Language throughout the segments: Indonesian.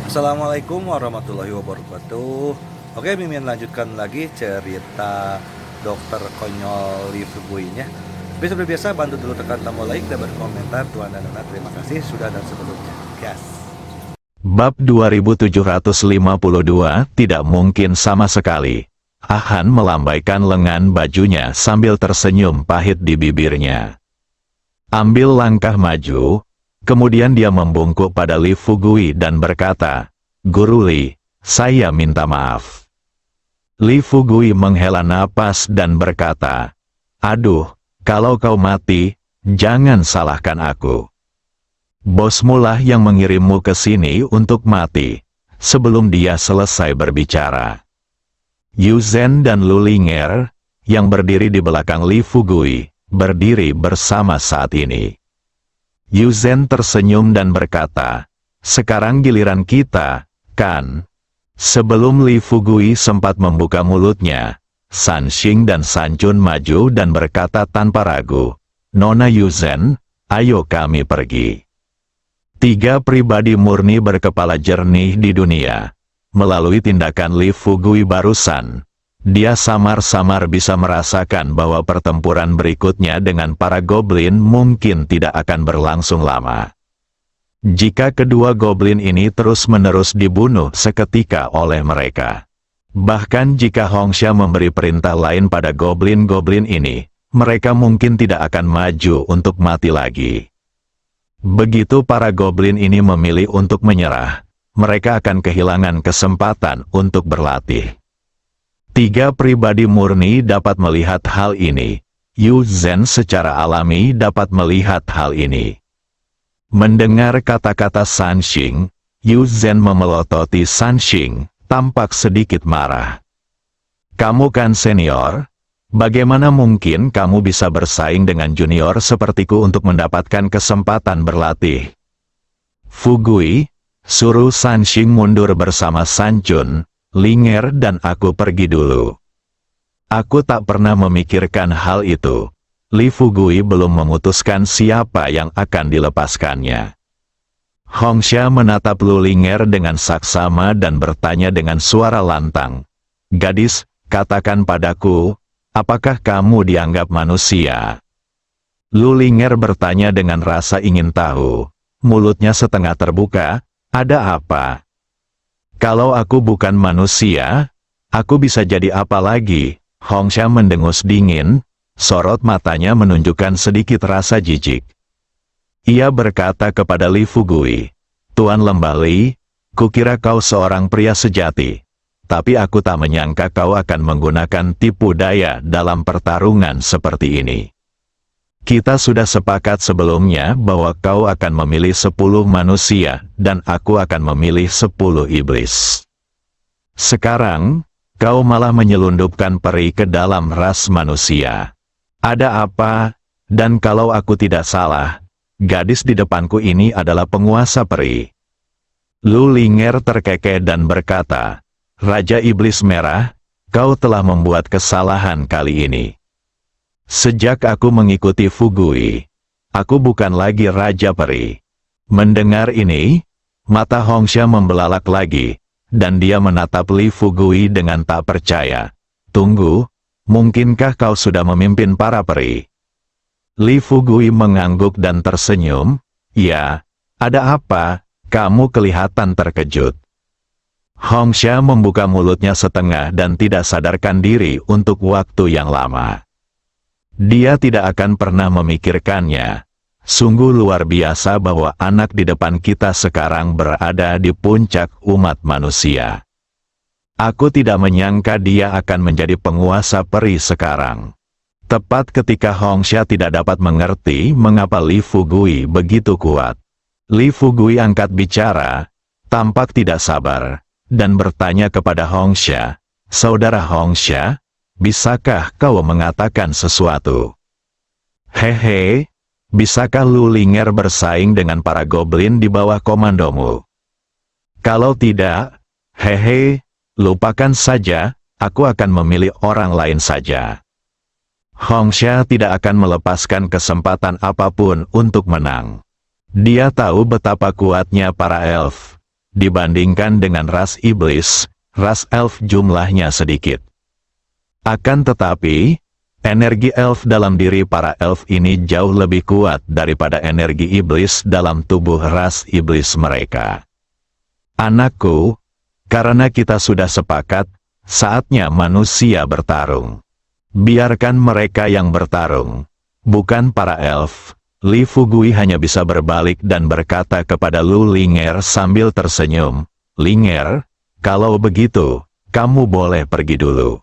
Assalamualaikum warahmatullahi wabarakatuh. Oke, Mimin lanjutkan lagi cerita dokter konyol Lee Fugui-nya. Tapi seperti biasa, bantu dulu tekan tombol like dan berkomentar. Tuan dan Nona, terima kasih sudah dan sebelumnya. Gas. Bab 2752, tidak mungkin sama sekali. Ahan melambaikan lengan bajunya sambil tersenyum pahit di bibirnya. Ambil langkah maju, kemudian dia membungkuk pada Lee Fugui dan berkata, "Guru Lee, saya minta maaf." Lee Fugui menghela napas dan berkata, "Aduh, kalau kau mati, jangan salahkan aku. Bosmu lah yang mengirimmu ke sini untuk mati." Sebelum dia selesai berbicara, Yu Zhen dan Lu Linger, yang berdiri di belakang Lee Fugui, berdiri bersama saat ini. Yu Zhen tersenyum dan berkata, "Sekarang giliran kita, kan?" Sebelum Lee Fugui sempat membuka mulutnya, San Xing dan San Chun maju dan berkata tanpa ragu, "Nona Yu Zhen, ayo kami pergi." Tiga pribadi murni berkepala jernih di dunia. Melalui tindakan Lee Fugui barusan, dia samar-samar bisa merasakan bahwa pertempuran berikutnya dengan para goblin mungkin tidak akan berlangsung lama. Jika kedua goblin ini terus-menerus dibunuh seketika oleh mereka. Bahkan jika Hongxia memberi perintah lain pada goblin-goblin ini, mereka mungkin tidak akan maju untuk mati lagi. Begitu para goblin ini memilih untuk menyerah, mereka akan kehilangan kesempatan untuk berlatih. Tiga pribadi murni dapat melihat hal ini. Yu Zhen secara alami dapat melihat hal ini. Mendengar kata-kata San Xing, Yu Zhen memelototi San Xing, tampak sedikit marah. "Kamu kan senior? Bagaimana mungkin kamu bisa bersaing dengan junior sepertiku untuk mendapatkan kesempatan berlatih?" "Fugui, suruh San Xing mundur bersama San Chun, Linger dan aku pergi dulu." "Aku tak pernah memikirkan hal itu." Lee Fugui belum memutuskan siapa yang akan dilepaskannya. Hongxia menatap Lu Linger dengan saksama dan bertanya dengan suara lantang, "Gadis, katakan padaku, apakah kamu dianggap manusia?" Lu Linger bertanya dengan rasa ingin tahu, mulutnya setengah terbuka. "Ada apa? Kalau aku bukan manusia, aku bisa jadi apa lagi?" Hongxia mendengus dingin, sorot matanya menunjukkan sedikit rasa jijik. Ia berkata kepada Lee Fugui, "Tuan Lembah Li, kukira kau seorang pria sejati. Tapi aku tak menyangka kau akan menggunakan tipu daya dalam pertarungan seperti ini. Kita sudah sepakat sebelumnya bahwa kau akan memilih 10 manusia dan aku akan memilih 10 iblis. Sekarang, kau malah menyelundupkan peri ke dalam ras manusia. Ada apa? Dan kalau aku tidak salah, gadis di depanku ini adalah penguasa peri." Lu Linger terkekeh dan berkata, "Raja Iblis Merah, kau telah membuat kesalahan kali ini. Sejak aku mengikuti Fugui, aku bukan lagi Raja Peri." Mendengar ini, mata Hongxia membelalak lagi, dan dia menatap Lee Fugui dengan tak percaya. "Tunggu, mungkinkah kau sudah memimpin para peri?" Lee Fugui mengangguk dan tersenyum. "Ya, ada apa? Kamu kelihatan terkejut." Hongxia membuka mulutnya setengah dan tidak sadarkan diri untuk waktu yang lama. Dia tidak akan pernah memikirkannya. Sungguh luar biasa bahwa anak di depan kita sekarang berada di puncak umat manusia. Aku tidak menyangka dia akan menjadi penguasa peri sekarang. Tepat ketika Hongxia tidak dapat mengerti mengapa Lee Fugui begitu kuat. Lee Fugui angkat bicara, tampak tidak sabar, dan bertanya kepada Hongxia, "Saudara Hongxia, bisakah kau mengatakan sesuatu?" "Hehe, bisakah Lu Linger bersaing dengan para goblin di bawah komandomu? Kalau tidak, hehe, lupakan saja, aku akan memilih orang lain saja." Hongxia tidak akan melepaskan kesempatan apapun untuk menang. Dia tahu betapa kuatnya para elf. dibandingkan dengan ras iblis, ras elf jumlahnya sedikit. Akan tetapi, energi elf dalam diri para elf ini jauh lebih kuat daripada energi iblis dalam tubuh ras iblis mereka. Anakku, karena kita sudah sepakat, saatnya manusia bertarung. Biarkan mereka yang bertarung, bukan para elf. Li Fugui hanya bisa berbalik dan berkata kepada Lu Linger sambil tersenyum, "Linger, kalau begitu, kamu boleh pergi dulu."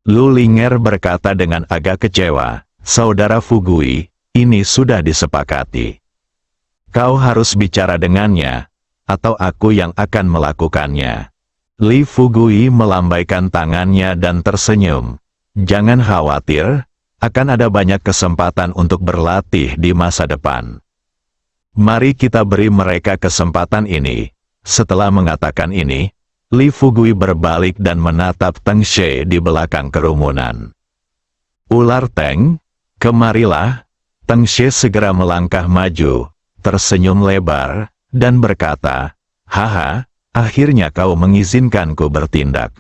Lu Linger berkata dengan agak kecewa, "Saudara Fugui, ini sudah disepakati. Kau harus bicara dengannya, atau aku yang akan melakukannya." Li Fugui melambaikan tangannya dan tersenyum. "Jangan khawatir, akan ada banyak kesempatan untuk berlatih di masa depan. Mari kita beri mereka kesempatan ini." Setelah mengatakan ini, Li Fugui berbalik dan menatap Teng She di belakang kerumunan. "Ular Teng, kemarilah." Teng She segera melangkah maju, tersenyum lebar, dan berkata, "Haha, akhirnya kau mengizinkanku bertindak.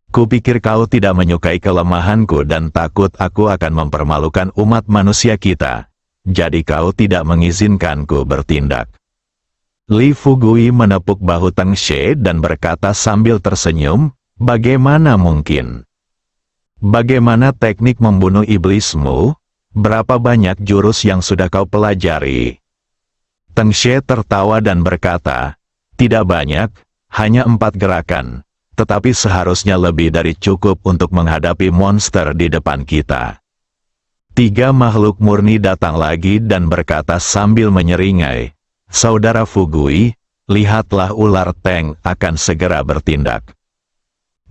Kupikir kau tidak menyukai kelemahanku dan takut aku akan mempermalukan umat manusia kita. Jadi kau tidak mengizinkanku bertindak." Li Fugui menepuk bahu Teng She dan berkata sambil tersenyum, "Bagaimana mungkin? Bagaimana teknik membunuh iblismu? Berapa banyak jurus yang sudah kau pelajari?" Teng She tertawa dan berkata, "Tidak banyak, hanya 4 gerakan. Tetapi seharusnya lebih dari cukup untuk menghadapi monster di depan kita." 3 makhluk murni datang lagi dan berkata sambil menyeringai, "Saudara Fugui, lihatlah ular Teng akan segera bertindak.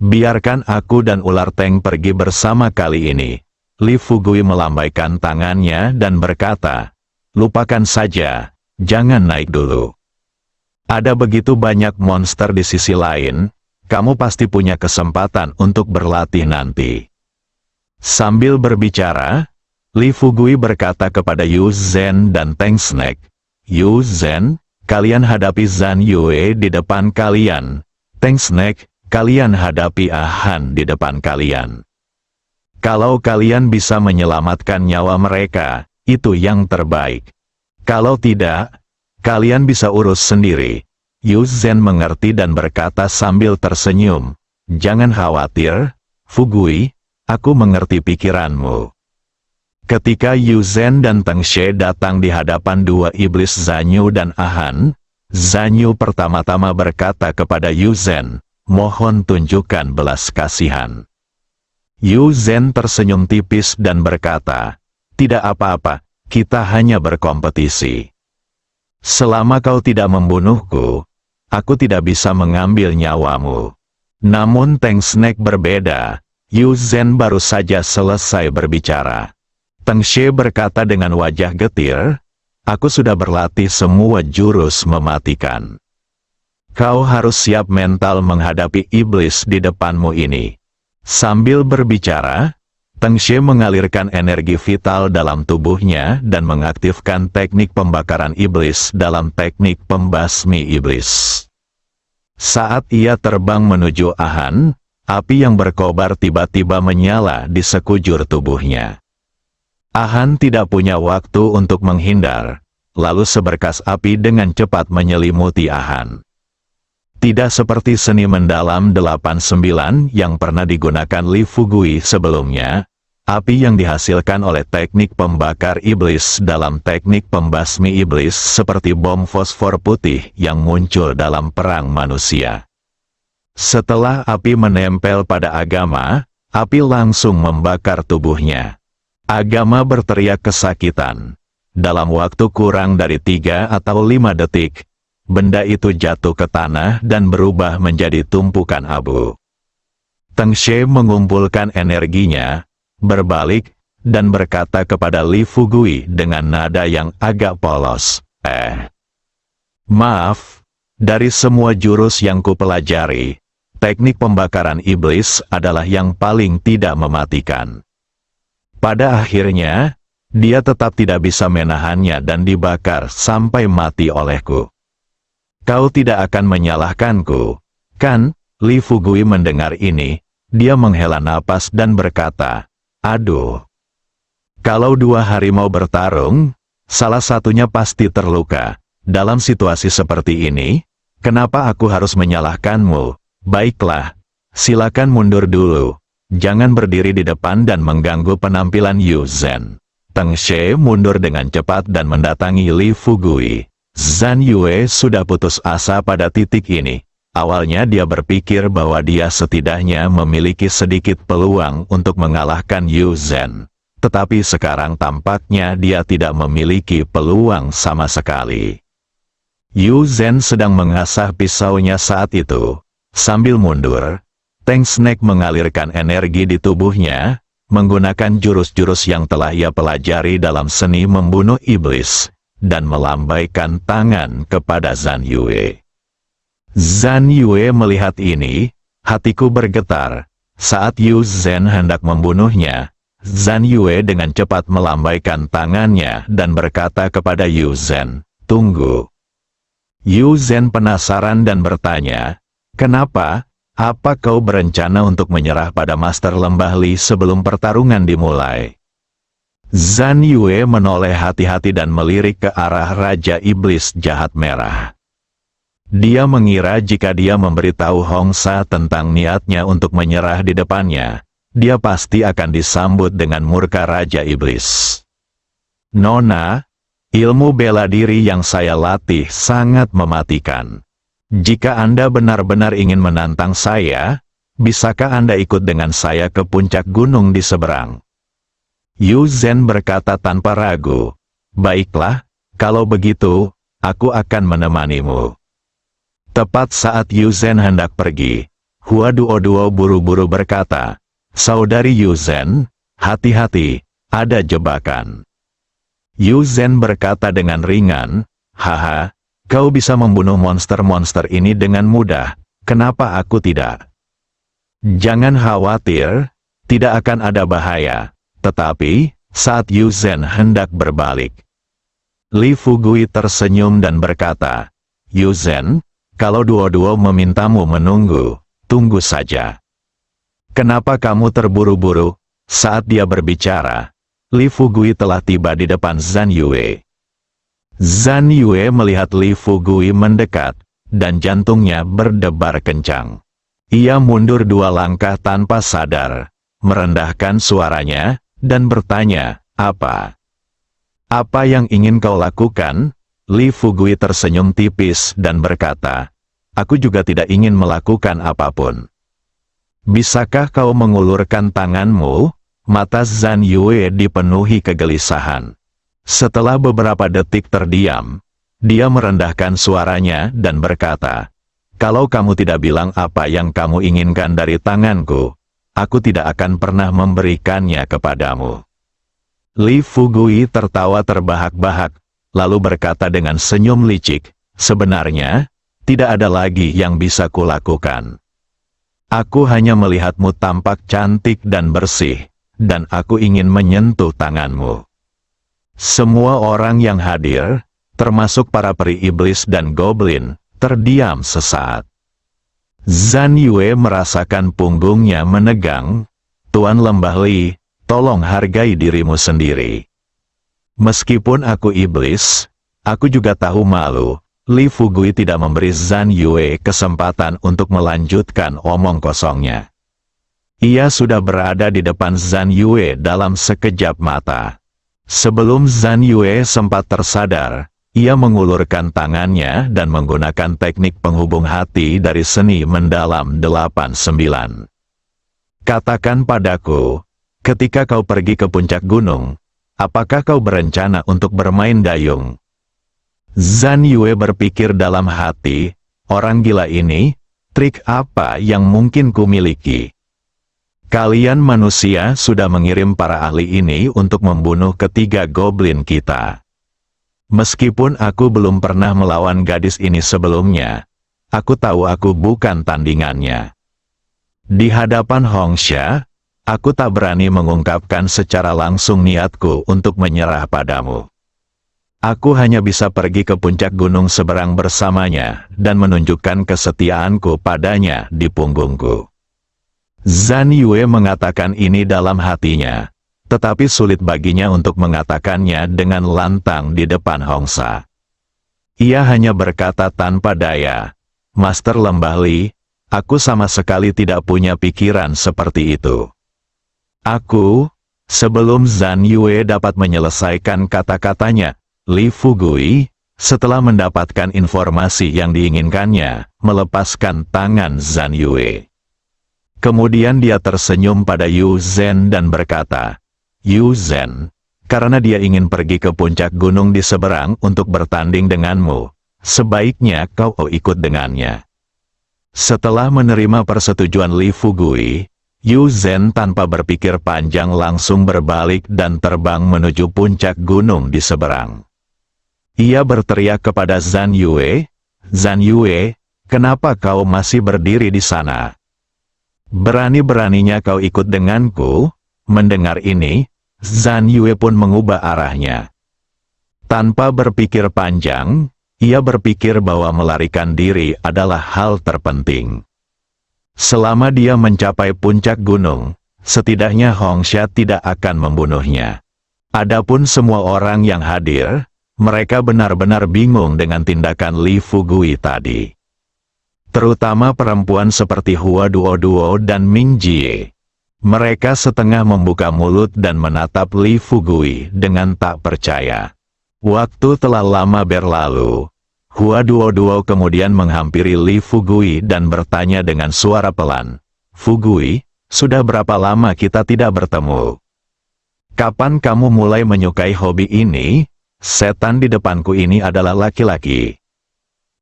Biarkan aku dan ular Teng pergi bersama kali ini." Li Fugui melambaikan tangannya dan berkata, "Lupakan saja, jangan naik dulu. Ada begitu banyak monster di sisi lain, kamu pasti punya kesempatan untuk berlatih nanti." Sambil berbicara, Li Fugui berkata kepada Yu Zhen dan Teng Snake, "Yu Zhen, kalian hadapi Zhan Yue di depan kalian. Teng Snake, kalian hadapi Han di depan kalian. Kalau kalian bisa menyelamatkan nyawa mereka, itu yang terbaik. Kalau tidak, kalian bisa urus sendiri." Yu Zhen mengerti dan berkata sambil tersenyum, "Jangan khawatir, Fugui, aku mengerti pikiranmu." Ketika Yu Zhen dan Teng She datang di hadapan 2 iblis Zanyu dan Han, Zanyu pertama-tama berkata kepada Yu Zhen, "Mohon tunjukkan belas kasihan." Yu Zhen tersenyum tipis dan berkata, "Tidak apa-apa, kita hanya berkompetisi. Selama kau tidak membunuhku, aku tidak bisa mengambil nyawamu." Namun Teng Snake berbeda. Yu Zhen baru saja selesai berbicara. Teng She berkata dengan wajah getir, "Aku sudah berlatih semua jurus mematikan. Kau harus siap mental menghadapi iblis di depanmu ini." Sambil berbicara, Teng She mengalirkan energi vital dalam tubuhnya dan mengaktifkan teknik pembakaran iblis dalam teknik pembasmi iblis. Saat ia terbang menuju Han, api yang berkobar tiba-tiba menyala di sekujur tubuhnya. Han tidak punya waktu untuk menghindar, lalu seberkas api dengan cepat menyelimuti Han. Tidak seperti seni mendalam 89 yang pernah digunakan Li Fugui sebelumnya, api yang dihasilkan oleh teknik pembakar iblis dalam teknik pembasmi iblis seperti bom fosfor putih yang muncul dalam perang manusia. Setelah api menempel pada Agama, api langsung membakar tubuhnya. Agama berteriak kesakitan. Dalam waktu kurang dari 3 atau 5 detik, benda itu jatuh ke tanah dan berubah menjadi tumpukan abu. Teng She mengumpulkan energinya, berbalik, dan berkata kepada Li Fugui dengan nada yang agak polos, "Maaf, dari semua jurus yang kupelajari, teknik pembakaran iblis adalah yang paling tidak mematikan." Pada akhirnya, dia tetap tidak bisa menahannya dan dibakar sampai mati olehku. Kau tidak akan menyalahkanku, kan? Li Fugui mendengar ini, dia menghela napas dan berkata, aduh. Kalau dua harimau bertarung, salah satunya pasti terluka. Dalam situasi seperti ini, kenapa aku harus menyalahkanmu? Baiklah, silakan mundur dulu. Jangan berdiri di depan dan mengganggu penampilan Yu Zhen. Teng She mundur dengan cepat dan mendatangi Li Fugui. Zhan Yue sudah putus asa pada titik ini. Awalnya dia berpikir bahwa dia setidaknya memiliki sedikit peluang untuk mengalahkan Yu Zhen. Tetapi sekarang tampaknya dia tidak memiliki peluang sama sekali. Yu Zhen sedang mengasah pisaunya saat itu. Sambil mundur, Teng Snake mengalirkan energi di tubuhnya, menggunakan jurus-jurus yang telah ia pelajari dalam seni membunuh iblis, dan melambaikan tangan kepada Zhan Yue. Zhan Yue melihat ini, hatiku bergetar. Saat Yu Zhen hendak membunuhnya, Zhan Yue dengan cepat melambaikan tangannya dan berkata kepada Yu Zhen, tunggu. Yu Zhen penasaran dan bertanya, kenapa? Apa kau berencana untuk menyerah pada Master Lembah Li sebelum pertarungan dimulai? Zhan Yue menoleh hati-hati dan melirik ke arah Raja Iblis Jahat Merah. Dia mengira jika dia memberitahu Hongsa tentang niatnya untuk menyerah di depannya, dia pasti akan disambut dengan murka Raja Iblis. Nona, ilmu bela diri yang saya latih sangat mematikan. Jika Anda benar-benar ingin menantang saya, bisakah Anda ikut dengan saya ke puncak gunung di seberang? Yu Zhen berkata tanpa ragu, baiklah, kalau begitu, aku akan menemanimu. Tepat saat Yu Zhen hendak pergi, Hua Duo buru-buru berkata, saudari Yu Zhen, hati-hati, ada jebakan. Yu Zhen berkata dengan ringan, haha, kau bisa membunuh monster-monster ini dengan mudah, kenapa aku tidak? Jangan khawatir, tidak akan ada bahaya. Tetapi, saat Yu Zhen hendak berbalik, Li Fugui tersenyum dan berkata, Yu Zhen, kalau Duo memintamu menunggu, tunggu saja. Kenapa kamu terburu-buru? Saat dia berbicara, Li Fugui telah tiba di depan Zhan Yue. Zhan Yue melihat Li Fugui mendekat, dan jantungnya berdebar kencang. Ia mundur 2 langkah tanpa sadar, merendahkan suaranya, dan bertanya, apa? Apa yang ingin kau lakukan? Li Fugui tersenyum tipis dan berkata, aku juga tidak ingin melakukan apapun. Bisakah kau mengulurkan tanganmu? Mata Zhan Yue dipenuhi kegelisahan. Setelah beberapa detik terdiam, dia merendahkan suaranya dan berkata, kalau kamu tidak bilang apa yang kamu inginkan dari tanganku, aku tidak akan pernah memberikannya kepadamu. Li Fugui tertawa terbahak-bahak, lalu berkata dengan senyum licik, sebenarnya, tidak ada lagi yang bisa kulakukan. Aku hanya melihatmu tampak cantik dan bersih, dan aku ingin menyentuh tanganmu. Semua orang yang hadir, termasuk para peri iblis dan goblin, terdiam sesaat. Zhan Yue merasakan punggungnya menegang. Tuan Lembah Li, tolong hargai dirimu sendiri. Meskipun aku iblis, aku juga tahu malu. Li Fugui tidak memberi Zhan Yue kesempatan untuk melanjutkan omong kosongnya. Ia sudah berada di depan Zhan Yue dalam sekejap mata. Sebelum Zhan Yue sempat tersadar, ia mengulurkan tangannya dan menggunakan teknik penghubung hati dari seni mendalam 8-9. Katakan padaku, ketika kau pergi ke puncak gunung, apakah kau berencana untuk bermain dayung? Zhan Yue berpikir dalam hati, orang gila ini, trik apa yang mungkin kumiliki? Kalian manusia sudah mengirim para ahli ini untuk membunuh ketiga goblin kita. Meskipun aku belum pernah melawan gadis ini sebelumnya, aku tahu aku bukan tandingannya. Di hadapan Hongsha, aku tak berani mengungkapkan secara langsung niatku untuk menyerah padamu. Aku hanya bisa pergi ke puncak gunung seberang bersamanya dan menunjukkan kesetiaanku padanya di punggungku. Zhan Yue mengatakan ini dalam hatinya, tetapi sulit baginya untuk mengatakannya dengan lantang di depan Hongsa. Ia hanya berkata tanpa daya, "Master Lembah Li, aku sama sekali tidak punya pikiran seperti itu." Sebelum Zhan Yue dapat menyelesaikan kata-katanya, Li Fugui, setelah mendapatkan informasi yang diinginkannya, melepaskan tangan Zhan Yue. Kemudian dia tersenyum pada Yu Zhen dan berkata, "Yu Zhen, karena dia ingin pergi ke puncak gunung di seberang untuk bertanding denganmu, sebaiknya kau ikut dengannya." Setelah menerima persetujuan Li Fugui, Yu Zhen tanpa berpikir panjang langsung berbalik dan terbang menuju puncak gunung di seberang. Ia berteriak kepada Zhan Yue, "Zhan Yue, kenapa kau masih berdiri di sana? Berani-beraninya kau ikut denganku?" Mendengar ini, Zhan Yue pun mengubah arahnya. Tanpa berpikir panjang, ia berpikir bahwa melarikan diri adalah hal terpenting. Selama dia mencapai puncak gunung, setidaknya Hongsha tidak akan membunuhnya. Adapun semua orang yang hadir, mereka benar-benar bingung dengan tindakan Li Fugui tadi. Terutama perempuan seperti Hua Duo dan Ming Jie. Mereka setengah membuka mulut dan menatap Li Fugui dengan tak percaya. Waktu telah lama berlalu. Hua Duo kemudian menghampiri Li Fugui dan bertanya dengan suara pelan, "Fugui, sudah berapa lama kita tidak bertemu? Kapan kamu mulai menyukai hobi ini? Setan di depanku ini adalah laki-laki.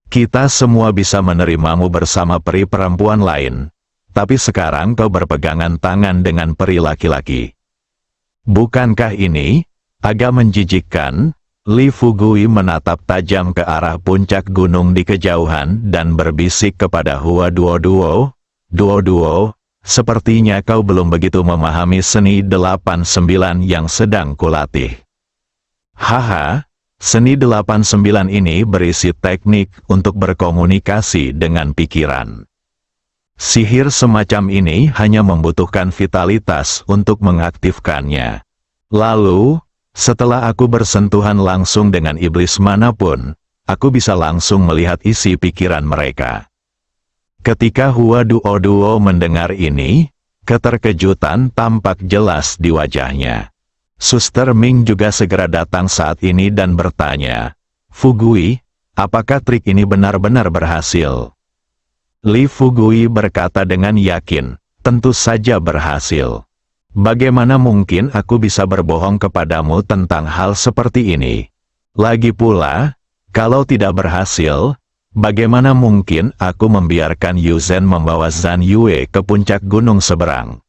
Kita semua bisa menerimamu bersama peri perempuan lain, tapi sekarang kau berpegangan tangan dengan peri laki-laki. Bukankah ini agak menjijikkan?" Li Fugui menatap tajam ke arah puncak gunung di kejauhan dan berbisik kepada Hua Duo, "Sepertinya kau belum begitu memahami seni 89 yang sedang kulatih." "Haha, seni 89 ini berisi teknik untuk berkomunikasi dengan pikiran. Sihir semacam ini hanya membutuhkan vitalitas untuk mengaktifkannya. Lalu, setelah aku bersentuhan langsung dengan iblis manapun, aku bisa langsung melihat isi pikiran mereka." Ketika Hua Duo mendengar ini, keterkejutan tampak jelas di wajahnya. Suster Ming juga segera datang saat ini dan bertanya, "Fugui, apakah trik ini benar-benar berhasil?" Li Fugui berkata dengan yakin, "Tentu saja berhasil. Bagaimana mungkin aku bisa berbohong kepadamu tentang hal seperti ini? Lagi pula, kalau tidak berhasil, bagaimana mungkin aku membiarkan Yu Zhen membawa Zhan Yue ke puncak gunung seberang?"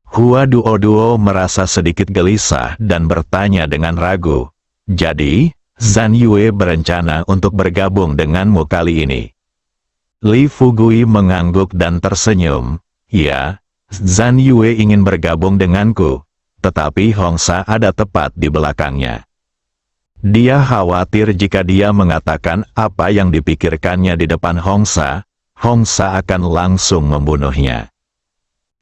Hua Duo merasa sedikit gelisah dan bertanya dengan ragu, "Jadi, Zhan Yue berencana untuk bergabung denganmu kali ini?" Li Fugui mengangguk dan tersenyum, "Ya, Zhan Yue ingin bergabung denganku, tetapi Hongsa ada tepat di belakangnya. Dia khawatir jika dia mengatakan apa yang dipikirkannya di depan Hongsa, Hongsa akan langsung membunuhnya.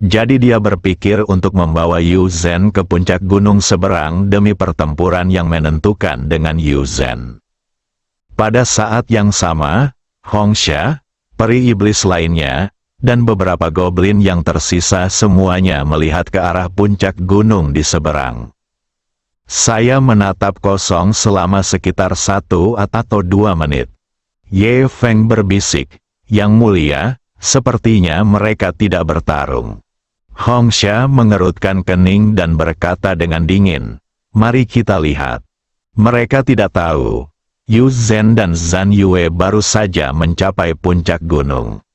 Jadi dia berpikir untuk membawa Yu Zhen ke puncak gunung seberang demi pertempuran yang menentukan dengan Yu Zhen." Pada saat yang sama, Hongsha, peri iblis lainnya, dan beberapa goblin yang tersisa semuanya melihat ke arah puncak gunung di seberang. Saya menatap kosong selama sekitar 1 atau 2 menit. Ye Feng berbisik, "Yang mulia, sepertinya mereka tidak bertarung." Hongsha mengerutkan kening dan berkata dengan dingin, "Mari kita lihat." Mereka tidak tahu, Yu Zhen dan Zhan Yue baru saja mencapai puncak gunung.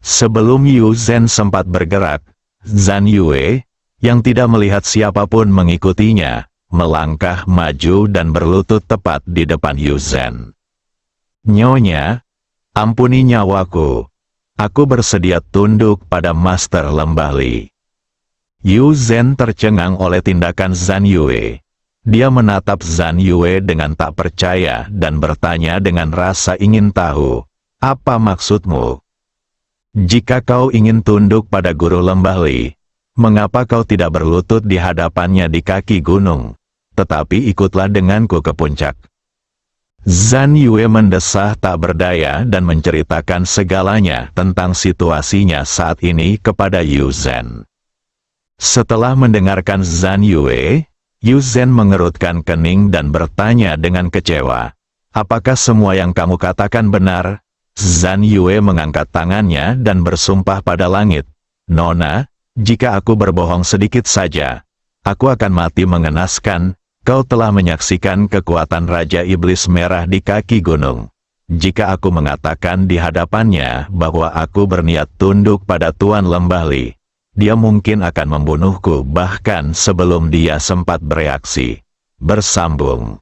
Sebelum Yu Zhen sempat bergerak, Zhan Yue, yang tidak melihat siapapun mengikutinya, melangkah maju dan berlutut tepat di depan Yu Zhen. "Nyonya, ampuni nyawaku. Aku bersedia tunduk pada Master Lembah Li." Yu Zhen tercengang oleh tindakan Zhan Yue. Dia menatap Zhan Yue dengan tak percaya dan bertanya dengan rasa ingin tahu, "Apa maksudmu? Jika kau ingin tunduk pada guru Lembah Li, mengapa kau tidak berlutut di hadapannya di kaki gunung, tetapi ikutlah denganku ke puncak?" Zhan Yue mendesah tak berdaya dan menceritakan segalanya tentang situasinya saat ini kepada Yu Zhen. Setelah mendengarkan Zhan Yue, Yu Zhen mengerutkan kening dan bertanya dengan kecewa, "Apakah semua yang kamu katakan benar?" Zhan Yue mengangkat tangannya dan bersumpah pada langit, "Nona, jika aku berbohong sedikit saja, aku akan mati mengenaskan. Kau telah menyaksikan kekuatan Raja Iblis Merah di kaki gunung. Jika aku mengatakan di hadapannya bahwa aku berniat tunduk pada Tuan Lembah Li, dia mungkin akan membunuhku bahkan sebelum dia sempat bereaksi." Bersambung.